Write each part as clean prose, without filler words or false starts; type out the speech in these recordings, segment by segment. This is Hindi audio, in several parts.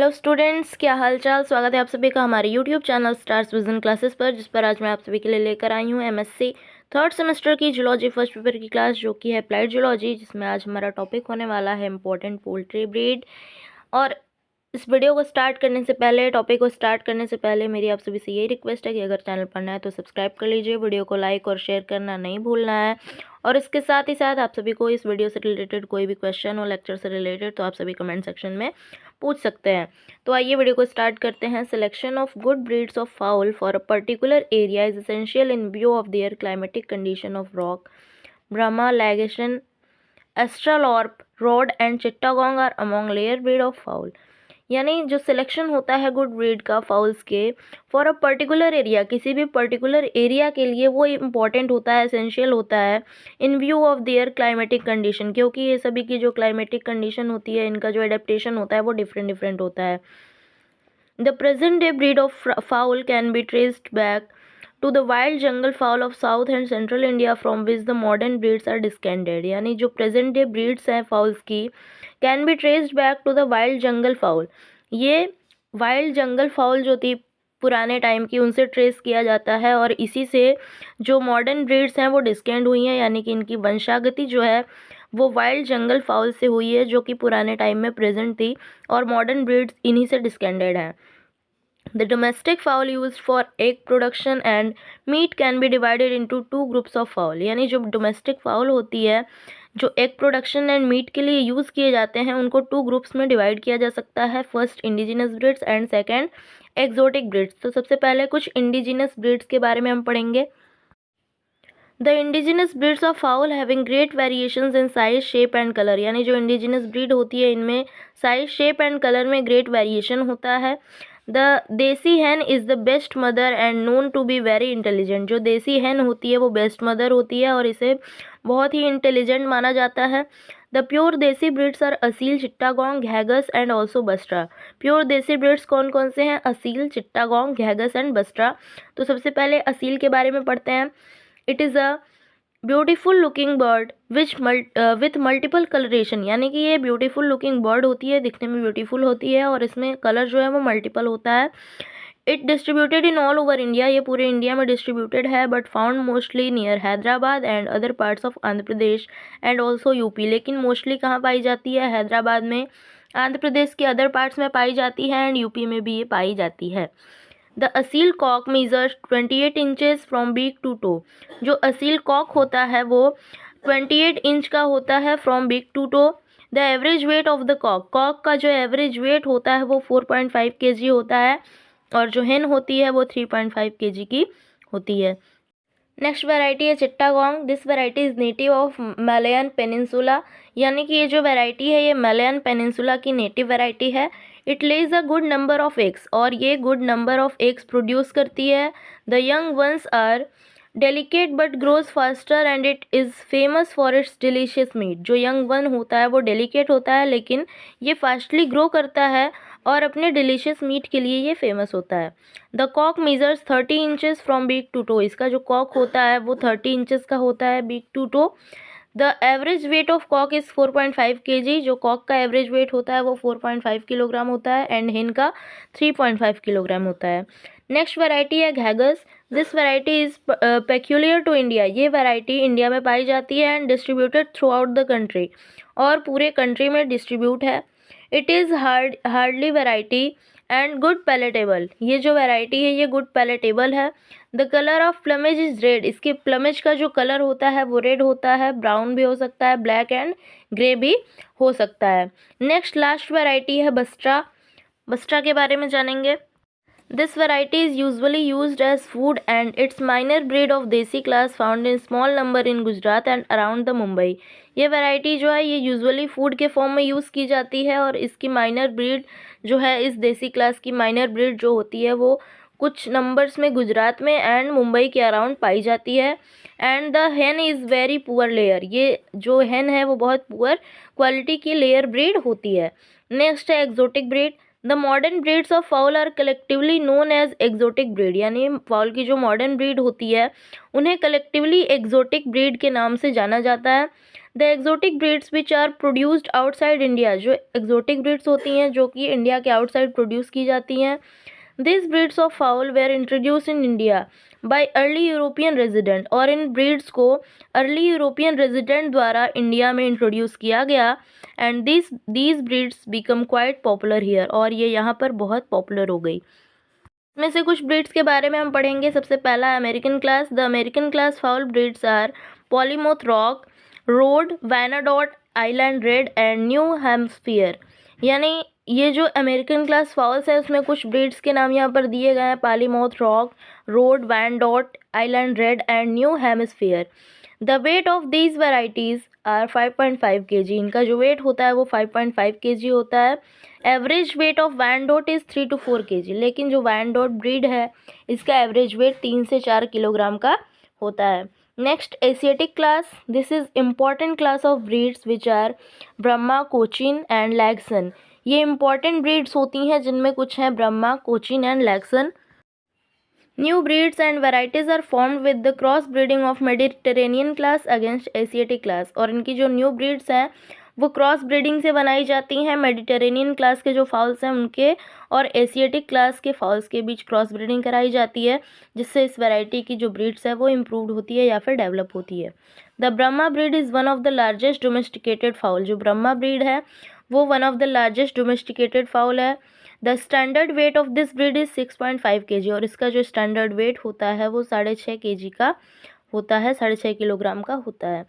हेलो स्टूडेंट्स, क्या हाल चाल। स्वागत है आप सभी का हमारे YouTube channel stars vision classes पर, जिस पर आज मैं आप सभी के लिए लेकर आई हूँ एमएससी थर्ड सेमेस्टर की जूलॉजी फर्स्ट पेपर की क्लास, जो कि है अप्लाइड जूलॉजी, जिसमें आज हमारा टॉपिक होने वाला है इंपॉर्टेंट पोल्ट्री ब्रीड। और इस वीडियो को स्टार्ट करने से पहले, टॉपिक को स्टार्ट करने से पहले मेरी आप सभी से यही रिक्वेस्ट है कि अगर चैनल पर नया है तो सब्सक्राइब कर लीजिए, वीडियो को लाइक और शेयर करना नहीं भूलना है। और इसके साथ ही साथ आप सभी को इस वीडियो से रिलेटेड कोई भी क्वेश्चन हो लेक्चर से रिलेटेड, तो आप सभी कमेंट सेक्शन में पूछ सकते हैं। तो आइए वीडियो को स्टार्ट करते हैं। Selection of good breeds of fowl for a particular area is essential in view of their climatic condition of Rock, Brahma, Leghorn, Australorp, Rhode and Chittagong are among layer breed of fowl. यानी जो सिलेक्शन होता है गुड ब्रीड का फाउल्स के फॉर अ पर्टिकुलर एरिया, किसी भी पर्टिकुलर एरिया के लिए, वो इम्पॉर्टेंट होता है, एसेंशियल होता है इन view of their climatic condition, क्योंकि ये सभी की जो क्लाइमेटिक कंडीशन होती है, इनका जो एडेप्टेशन होता है वो डिफरेंट डिफरेंट होता है। The present day breed of fowl can be traced back to the wild jungle fowl of south and central India from which the modern breeds are descended. यानी जो प्रेजेंट डे ब्रीड्स हैं फाउल्स की, can be traced back to the wild jungle fowl. ये वाइल्ड जंगल फाउल जो थी पुराने टाइम की, उनसे ट्रेस किया जाता है, और इसी से जो मॉडर्न ब्रीड्स हैं वो डिस्केंड हुई हैं, यानी कि इनकी वंशागति जो है वो वाइल्ड जंगल फाउल से हुई है, जो कि पुराने टाइम में प्रेजेंट थी, और मॉडर्न ब्रीड्स इन्हीं से डिस्केंडेड हैं। The domestic fowl used for egg production and meat can be divided into two groups of fowl। यानी जो डोमेस्टिक फाउल होती है, जो एग प्रोडक्शन एंड मीट के लिए यूज़ किए जाते हैं, उनको टू ग्रुप्स में डिवाइड किया जा सकता है। First indigenous breeds and second exotic breeds. तो सबसे पहले कुछ इंडिजिनस ब्रीड्स के बारे में हम पढ़ेंगे। The indigenous breeds of fowl having great variations in size, shape and colour. यानी जो इंडिजिनस ब्रीड होती है, इनमें साइज, शेप एंड कलर में ग्रेट वेरिएशन होता है। The desi hen is the best mother and known to be very intelligent. जो देसी हैन होती है वो बेस्ट मदर होती है और इसे बहुत ही इंटेलिजेंट माना जाता है। The pure desi breeds are Aseel, Chittagong, Ghagus and also Busra. Pure desi breeds कौन कौन से हैं? असील, चिट्टागोंग, घैगस एंड बस्ट्रा। तो सबसे पहले असील के बारे में पढ़ते हैं। It is a beautiful looking bird with multiple coloration. यानी कि ये ब्यूटीफुल लुकिंग बर्ड होती है, दिखने में ब्यूटीफुल होती है, और इसमें कलर जो है वो मल्टीपल होता है। It distributed in all over India. ये पूरे इंडिया में डिस्ट्रीब्यूटेड है, but found mostly near Hyderabad and other parts of Andhra Pradesh and also UP. लेकिन मोस्टली कहाँ पाई जाती है? हैदराबाद में, आंध्र प्रदेश के अदर पार्ट्स में पाई जाती है, एंड यूपी में भी ये पाई जाती है। The Aseel cock measures 28 inches from beak to toe. जो असील कॉक होता है वो 28 इंच का होता है from beak to toe. The average weight of the cock, cock का जो एवरेज वेट होता है वो 4.5 kg होता है, और जो हेन होती है वो 3.5 kg की होती है। नेक्स्ट वैरायटी है Chittagong. This variety is native of Malayan peninsula. यानी कि ये जो वैरायटी है ये मलयान पेनिनसुला की नेटिव वैरायटी है। It lays a good number of eggs, और ये good number of eggs produce करती है। The young ones are delicate but grows faster and it is famous for its delicious meat. जो यंग वन होता है वो डेलिकेट होता है, लेकिन ये फास्टली ग्रो करता है और अपने डिलीशियस मीट के लिए ये फेमस होता है। The cock measures 30 inches from beak to toe. इसका जो कॉक होता है वो 30 इंचेस का होता है beak to toe. The average weight of cock is 4.5 kg। जो कॉक का एवरेज वेट होता है वो 4.5 किलोग्राम होता है, एंड हेन का 3.5 किलोग्राम होता है। नेक्स्ट वैरायटी है Ghagus. This variety is peculiar to India. ये वैरायटी इंडिया में पाई जाती है and distributed throughout the country, और पूरे कंट्री में डिस्ट्रीब्यूट है। It is hardly variety and good palatable. ये जो वैरायटी है ये गुड पैलेटेबल है। The colour of plumage is red. इसके प्लमेज का जो कलर होता है वो रेड होता है, ब्राउन भी हो सकता है, ब्लैक एंड ग्रे भी हो सकता है। नेक्स्ट लास्ट वैरायटी है बस्ट्रा। बस्ट्रा के बारे में जानेंगे। This variety is usually used as food and its minor breed of देसी class found in small number in Gujarat and around the Mumbai. ये वैरायटी जो है ये यूजुअली फूड के फॉर्म में यूज़ की जाती है, और इसकी माइनर ब्रीड जो है, इस देसी क्लास की माइनर ब्रीड जो होती है वो कुछ नंबर्स में गुजरात में एंड मुंबई के अराउंड पाई जाती है। And the hen is very poor layer. ये जो हैन है वो बहुत पुअर क्वालिटी की लेयर ब्रीड होती है। नेक्स्ट है exotic breed. The modern breeds of fowl are collectively known as exotic breed. यानी फाउल की जो मॉडर्न ब्रीड होती है उन्हें कलेक्टिवली एक्जोटिक ब्रीड के नाम से जाना जाता है। The exotic breeds which are produced outside India, जो एक्जोटिक ब्रीड्स होती हैं जो कि इंडिया के आउटसाइड प्रोड्यूस की जाती हैं। This breeds of fowl were introduce in India by early European resident, और इन ब्रीड्स को अर्ली यूरोपियन रेजिडेंट द्वारा इंडिया में इंट्रोड्यूस किया गया। And these breeds become quite popular here, और ये यहाँ पर बहुत पॉपुलर हो गई। इसमें से कुछ ब्रीड्स के बारे में हम पढ़ेंगे। सबसे पहला American class. The American class fowl breeds are Plymouth Rock, Rhode, Wyandotte, Island Red and New Hampshire. यानी ये जो अमेरिकन क्लास फाउल्स है उसमें कुछ ब्रीड्स के नाम यहाँ पर दिए गए हैं, Plymouth Rock, Rhode, Wyandotte, Island Red and New Hampshire. The weight of these varieties are 5.5 kg। इनका जो वेट होता है वो 5.5 kg होता है। Average weight of Wyandotte is 3 to 4 kg, लेकिन जो वैनडोट ब्रीड है इसका एवरेज वेट 3 से 4 किलोग्राम का होता है। Next Asiatic class. This is important class of breeds which are Brahma, Cochin and Langshan. ये इम्पॉर्टेंट ब्रीड्स होती हैं जिनमें कुछ हैं Brahma, Cochin and Langshan. New breeds and varieties are formed with the cross breeding of Mediterranean class against Asiatic class, और इनकी जो न्यू ब्रीड्स हैं वो क्रॉस ब्रीडिंग से बनाई जाती हैं मेडिटेरेनियन क्लास के जो फाउल्स हैं उनके और एशियाटिक क्लास के फाउल्स के बीच क्रॉस ब्रीडिंग कराई जाती है, जिससे इस वैरायटी की जो ब्रीड्स है वो इम्प्रूव्ड होती है या फिर डेवलप होती है। The Brahma breed is one of the largest domesticated fowl. जो ब्रह्मा ब्रीड है वो one of the largest domesticated fowl है। The standard weight of this breed is 6.5 kg, और इसका जो स्टैंडर्ड वेट होता है वो 6.5 kg का होता है, 6.5 किलोग्राम का होता है।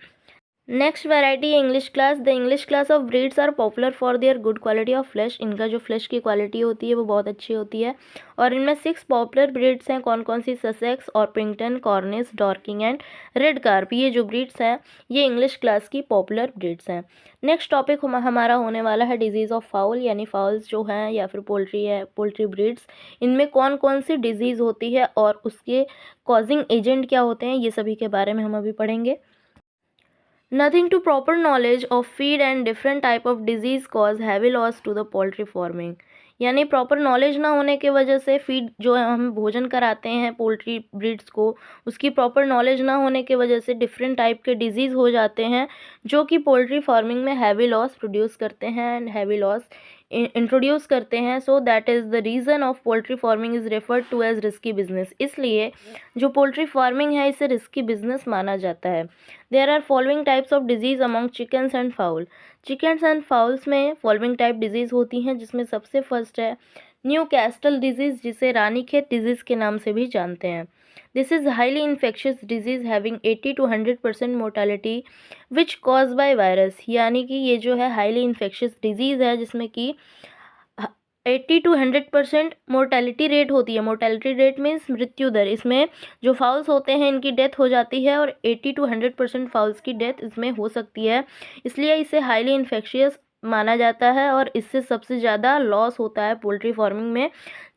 Next variety English class. The English class of breeds are popular for their good quality of flesh. इनका जो फ्लैश की क्वालिटी होती है वो बहुत अच्छी होती है, और इनमें 6 पॉपुलर ब्रीड्स हैं। कौन कौन सी? Sussex, Orpington, Cornish, Dorking and red cap. ये जो ब्रीड्स हैं ये इंग्लिश क्लास की पॉपुलर ब्रीड्स हैं। नेक्स्ट टॉपिक हमारा होने वाला है डिजीज़ ऑफ फाउल, यानी फाउल्स जो हैं या फिर पोल्ट्री है, पोल्ट्री ब्रीड्स, इनमें कौन कौन सी डिजीज़ होती है और उसके कॉजिंग एजेंट क्या होते हैं, ये सभी के बारे में हम अभी पढ़ेंगे। Nothing to proper knowledge of feed and different type of disease cause heavy loss to the poultry farming। यानी प्रॉपर नॉलेज ना होने के वजह से फीड जो हम भोजन कराते हैं पोल्ट्री ब्रीड्स को, उसकी प्रॉपर नॉलेज ना होने के वजह से डिफरेंट टाइप के डिजीज़ हो जाते हैं जो कि पोल्ट्री फार्मिंग में हैवी लॉस प्रोड्यूस करते हैं एंड हैवी लॉस इंट्रोड्यूस करते हैं। So that is the reason of poultry farming is referred to as risky business. इसलिए जो पोल्ट्री फार्मिंग है इसे रिस्की बिजनेस माना जाता है। There are following types of disease among chickens and fowl. Chickens and fowls में फॉलोइंग टाइप डिजीज़ होती हैं, जिसमें सबसे फर्स्ट है न्यू कैस्टल डिजीज़, जिसे रानीखेत डिजीज़ के नाम से भी जानते हैं। This is highly infectious disease having 80 to 100% mortality which cause by virus. यानी कि ये जो है हाईली इन्फेक्शियस डिजीज़ है जिसमें कि 80 to 100% मोर्टेलिटी रेट होती है। मोर्टेलिटी रेट मीन्स मृत्यु दर। इसमें जो फाउल्स होते हैं इनकी डेथ हो जाती है और 80 to 100% फाउल्स की डेथ इसमें हो सकती है, इसलिए इसे हाईली इन्फेक्शियस माना जाता है और इससे सबसे ज़्यादा लॉस होता है पोल्ट्री फार्मिंग में,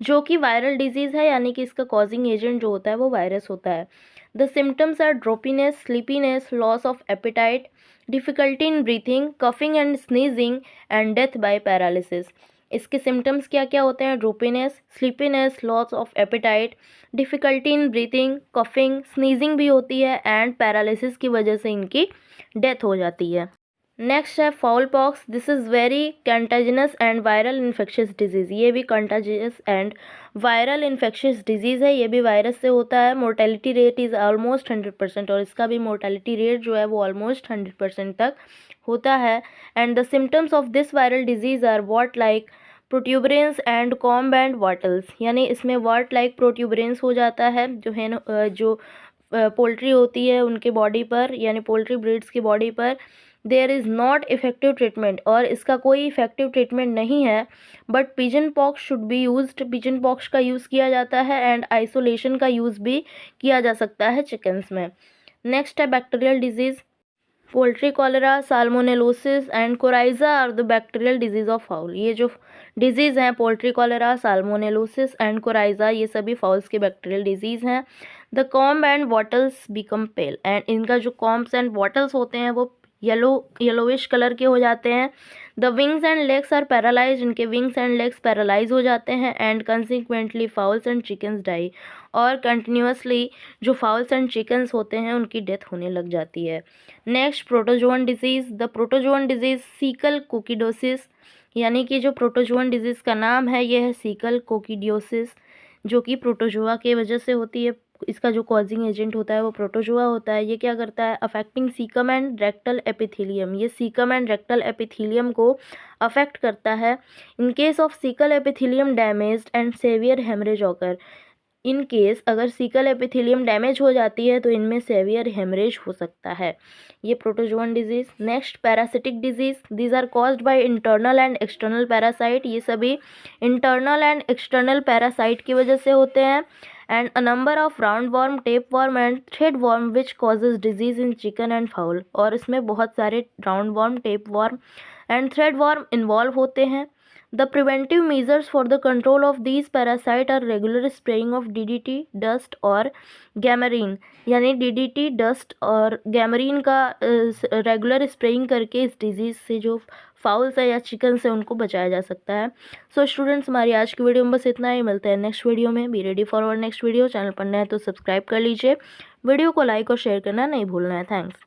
जो कि वायरल डिजीज़ है, यानी कि इसका कॉजिंग एजेंट जो होता है वो वायरस होता है। The symptoms are drowsiness, sleepiness, loss of appetite, difficulty in breathing, coughing and sneezing and death by paralysis. इसके सिम्टम्स क्या क्या होते हैं? Drowsiness, sleepiness, loss of appetite, difficulty in breathing, coughing, sneezing भी होती है एंड पैरालिसिस की वजह से इनकी डेथ हो जाती है। नेक्स्ट है fowl pox. This is very contagious and viral infectious disease. ये भी contagious and viral infectious disease है, ये भी वायरस से होता है। मोर्टेलिटी रेट इज़ ऑलमोस्ट 100%, और इसका भी मोर्टेलिटी रेट जो है वो ऑलमोस्ट 100% तक होता है। And the symptoms of this viral disease are wart like protuberance and comb and wattles. यानी इसमें वॉट लाइक प्रोट्यूबरेंस हो जाता है जो है जो पोल्ट्री होती है उनके बॉडी पर, यानी पोल्ट्री ब्रीड्स की बॉडी पर। There is not effective treatment, और इसका कोई इफेक्टिव ट्रीटमेंट नहीं है। But pigeon pox should be used, pigeon pox का यूज़ किया जाता है एंड आइसोलेशन का यूज़ भी किया जा सकता है चिकन्स में। नेक्स्ट है bacterial disease. Poultry cholera, salmonellosis and coryza are the bacterial disease of fowl. ये जो डिजीज़ हैं poultry cholera, salmonellosis and coryza, ये सभी फाउल्स के बैक्टीरियल डिजीज़ हैं। The comb and wattles become pale, एंड इनका जो कॉम्ब्स एंड वॉटल्स होते हैं वो येलोविश कलर के हो जाते हैं। The wings and legs are paralyse, इनके विंग्स एंड लेग्स पैरालाइज हो जाते हैं and consequently fowls and chickens die, और कंटिन्यूसली जो फाउल्स एंड चिकन्स होते हैं उनकी डेथ होने लग जाती है। Next, protozoan disease. The protozoan disease caecal coccidiosis, यानी कि जो प्रोटोजोअन डिजीज़ का नाम है यह है सीकल कोकिडियोसिस, जो कि प्रोटोजोआ के वजह से होती है। इसका जो कॉजिंग एजेंट होता है वो प्रोटोजोआ होता है। ये क्या करता है, affecting caecum and rectal epithelium, ये सीकम एंड रेक्टल एपिथेलियम को अफेक्ट करता है। In case of caecal epithelium damaged and severe haemorrhage occur, in case अगर सीकल एपिथेलियम डैमेज हो जाती है तो इनमें सेवियर हेमरेज हो सकता है। ये protozoan disease. Next, parasitic disease. These are caused by internal and external parasite, ये सभी इंटरनल एंड एक्सटर्नल पैरासाइट की वजह से होते हैं। And a number of round worm, tape worm and thread worm which causes disease in chicken and foul, और इसमें बहुत सारे round worm, tape worm and thread worm involve होते हैं। The preventive measures for the control of these parasite are regular spraying of DDT, dust और गैमरीन, यानी DDT, डस्ट और गैमरीन का रेगुलर स्प्रेइंग करके इस डिजीज़ से जो फाउल्स है या चिकन से उनको बचाया जा सकता है। सो स्टूडेंट्स, हमारी आज की वीडियो में बस इतना ही। मिलते हैं नेक्स्ट वीडियो में। Be ready for our next video. Channel पर नए हैं तो सब्सक्राइब कर लीजिए। वीडियो को लाइक और शेयर करना नहीं भूलना है। थैंक्स।